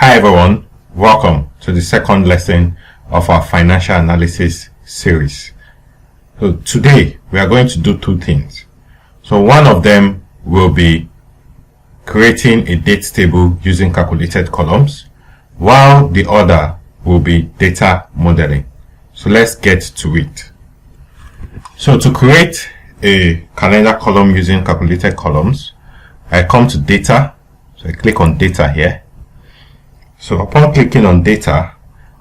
Hi everyone, welcome to the second lesson of our financial analysis series. So today we are going to do two things. So one of them will be creating a date table using calculated columns, while the other will be data modeling. So let's get to it. So to create a calendar column using calculated columns, I come to data, so I click on data here. So upon clicking on data,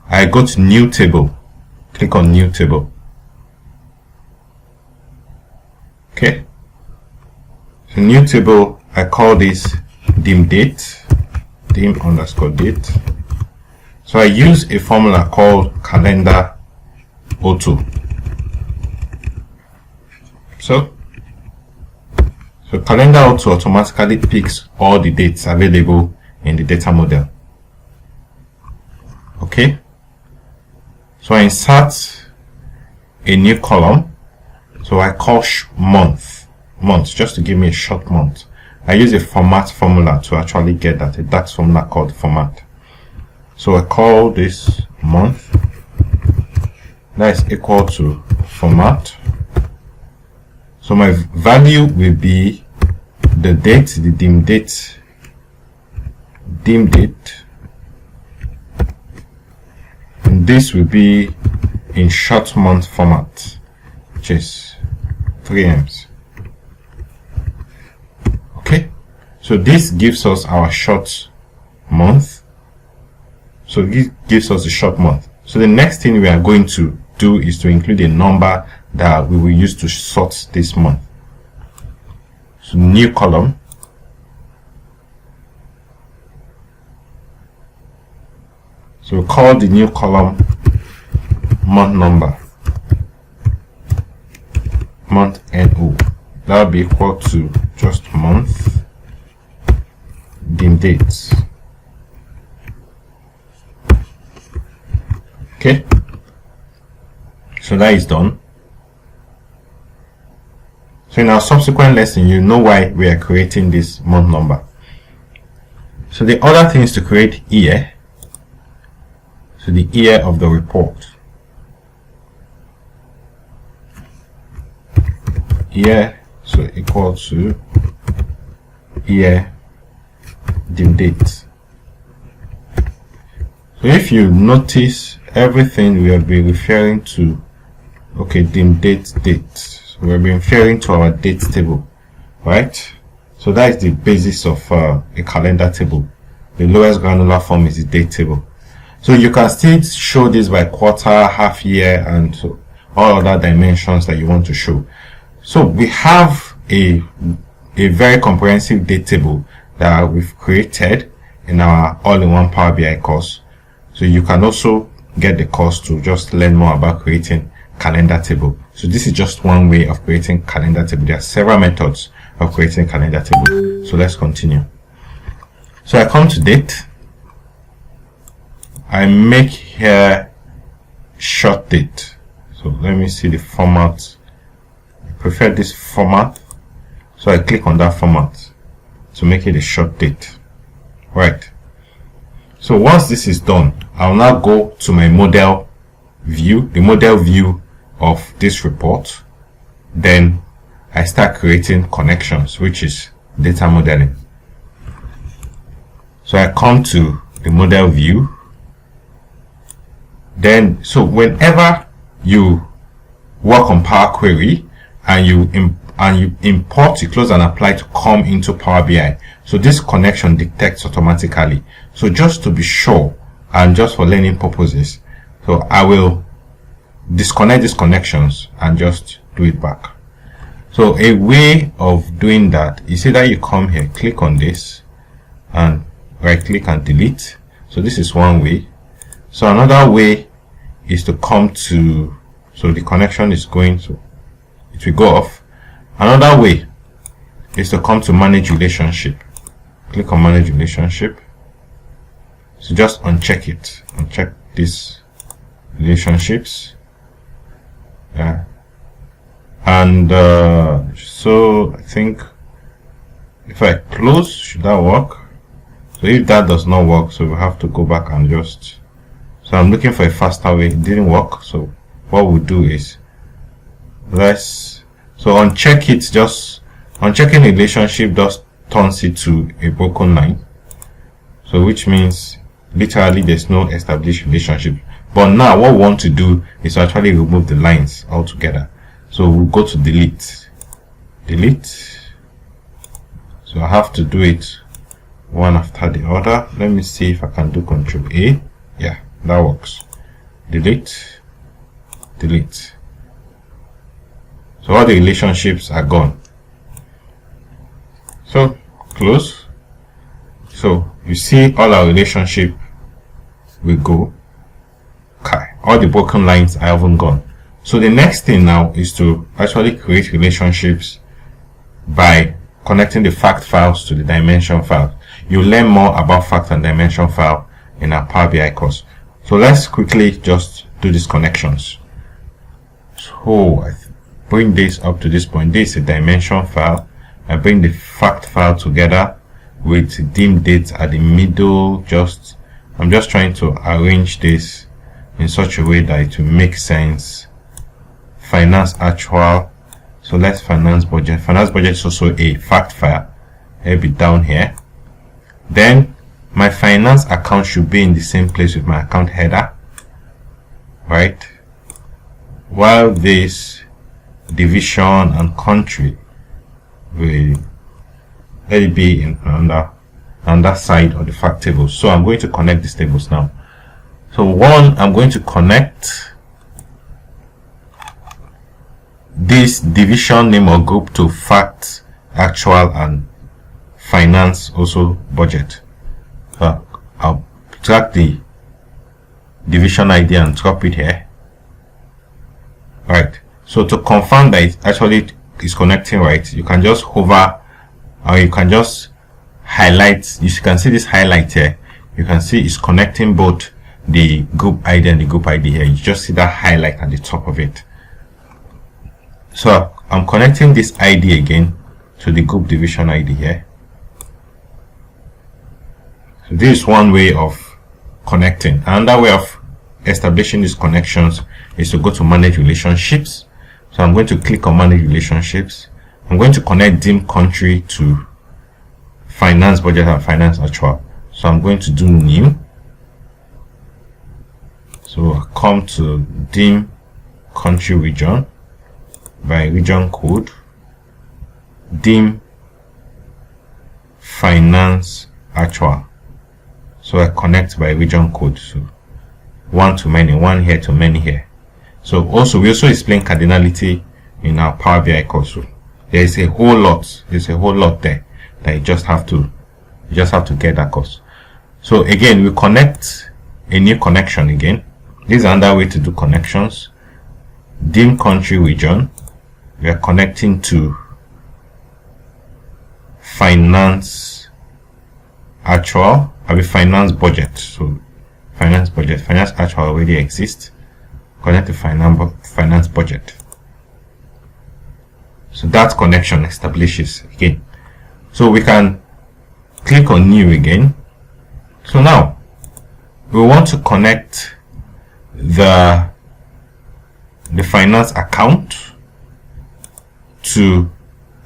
I go to new table, click on new table. Okay, so new table, I call this dim date, dim underscore date. So I use a formula called calendar auto. So calendar auto automatically picks all the dates available in the data model. Okay, so I insert a new column. So I call month just to give me a short month. I use a format formula to actually get that, a DAX formula called format. So I call this month, that is equal to format. So my value will be the date, the dim date, and this will be in short month format, which is 3Ms. Okay, so this gives us our short month. So this gives us the short month. So the next thing we are going to do is to include a number that we will use to sort this month. So new column, so we call the new column month number, month NO. That will be equal to just month dim dates. Okay, so that is done. So in our subsequent lesson, you know why we are creating this month number. So the other thing is to create year. So the year of the report. Year, so equal to year dim date. So if you notice, everything we have been referring to, okay, dim date, date. So we have been referring to our date table, right? So that is the basis of a calendar table. The lowest granular form is the date table. So you can still show this by quarter, half year, and all other dimensions that you want to show. So we have a very comprehensive date table that we've created in our all-in-one Power BI course. So you can also get the course to just learn more about creating calendar table. So this is just one way of creating calendar table. There are several methods of creating calendar table. So let's continue. So I come to date. I make here short date. So let me see the format. I prefer this format. So I click on that format to make it a short date. Right. So once this is done, I'll now go to my model view, the model view of this report. Then I start creating connections, which is data modeling. So I come to the model view. Then, so whenever you work on Power Query and you import, you close and apply to come into Power BI, so this connection detects automatically. So just to be sure and just for learning purposes, so I will disconnect these connections and just do it back. So a way of doing that is either you come here, click on this and right click and delete. So this is one way. So another way is to come to, so the connection is going to, it will go off. Another way is to come to manage relationship. Click on manage relationship. So just uncheck it, uncheck these relationships. Yeah. And so I think if I close, should that work? So if that does not work, so we have to go back and just, so I'm looking for a faster way. It didn't work. So what we'll do is, so uncheck it, just unchecking the relationship just turns it to a broken line. So which means literally there's no established relationship. But now what we want to do is to actually remove the lines altogether. So we'll go to delete. So I have to do it one after the other. Let me see if I can do Control A. Yeah, that works. Delete. So all the relationships are gone. So close. So you see all our relationship will go. Okay, all the broken lines are even gone. So the next thing now is to actually create relationships by connecting the fact files to the dimension file. You'll learn more about fact and dimension file in our Power BI course. So let's quickly just do these connections. So I bring this up to this point. This is a dimension file. I bring the fact file together with dim dates at the middle. I'm just trying to arrange this in such a way that it will make sense. Finance actual. So let's finance budget. Finance budget is also a fact file. It'll be down here. Then my finance account should be in the same place with my account header, right? While this division and country will let it be on that side of the fact table. So I'm going to connect these tables now. So one, I'm going to connect this division name or group to fact, actual, and finance, also budget. I'll drag the division ID and drop it here. Right. So to confirm that it actually is connecting right, you can just hover, or you can just highlight. You can see this highlight here. You can see it's connecting both the group ID and the group ID here. You just see that highlight at the top of it. So I'm connecting this ID again to the group division ID here. So this is one way of connecting. Another way of establishing these connections is to go to manage relationships. So I'm going to click on manage relationships. I'm going to connect dim country to finance budget and finance actual. So I'm going to do new. So I'll come to dim country region by region code, dim finance actual. So I connect by region code. So one to many, one here to many here. So also we also explain cardinality in our Power BI course. So there's a whole lot. There's a whole lot there that you just have to get that course. So again, we connect a new connection again. This is another way to do connections. Dim country region. We are connecting to finance actual. Finance budget. So finance budget, finance actual already exists. Connect to finance budget. So that connection establishes again. So we can click on new again. So now we want to connect the finance account to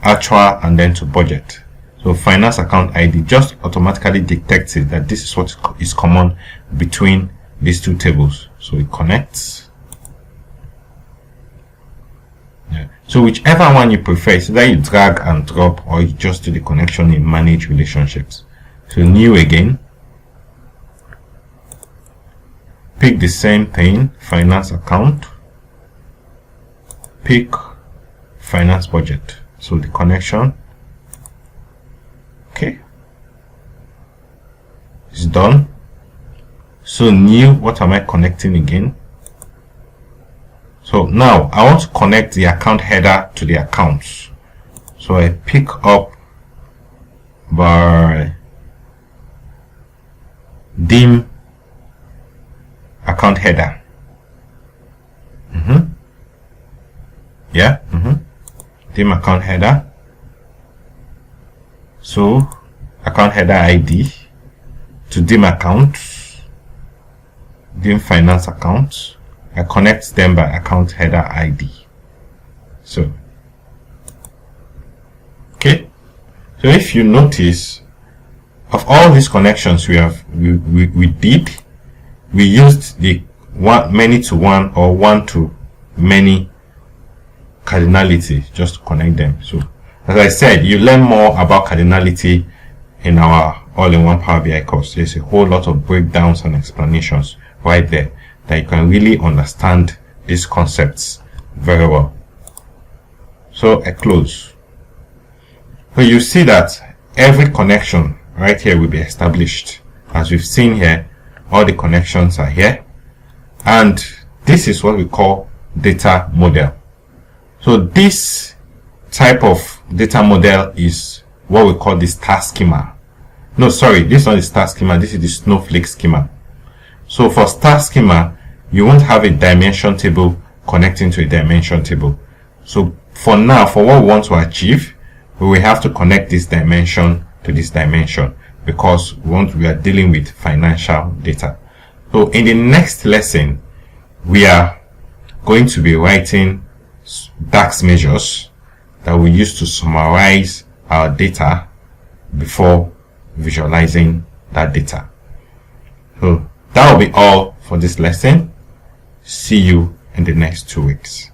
actual and then to budget. So finance account ID just automatically detects it that this is what is common between these two tables. So it connects. Yeah. So whichever one you prefer, so that you drag and drop, or you just do the connection in manage relationships. So new again. Pick the same thing, finance account. Pick finance budget. So the connection. Okay, it's done. So new, what am I connecting again? So now I want to connect the account header to the accounts. So I pick up by dim account header. Dim account header. So account header ID, to dim account, dim finance account. I connect them by account header ID. So, okay. So if you notice, of all these connections we did, we used the many to one or one to many cardinality just to connect them. So as I said, you learn more about cardinality in our all-in-one Power BI course. There's a whole lot of breakdowns and explanations right there that you can really understand these concepts very well. So I close. So you see that every connection right here will be established. As we've seen here, all the connections are here, and this is what we call data model. So this type of data model is what we call the star schema. No, sorry, this is not the star schema, this is the snowflake schema. So for star schema, you won't have a dimension table connecting to a dimension table. So for now, for what we want to achieve, we will have to connect this dimension to this dimension, because we are dealing with financial data. So in the next lesson, we are going to be writing DAX measures that we use to summarize our data before visualizing that data. So that will be all for this lesson. See you in the next 2 weeks.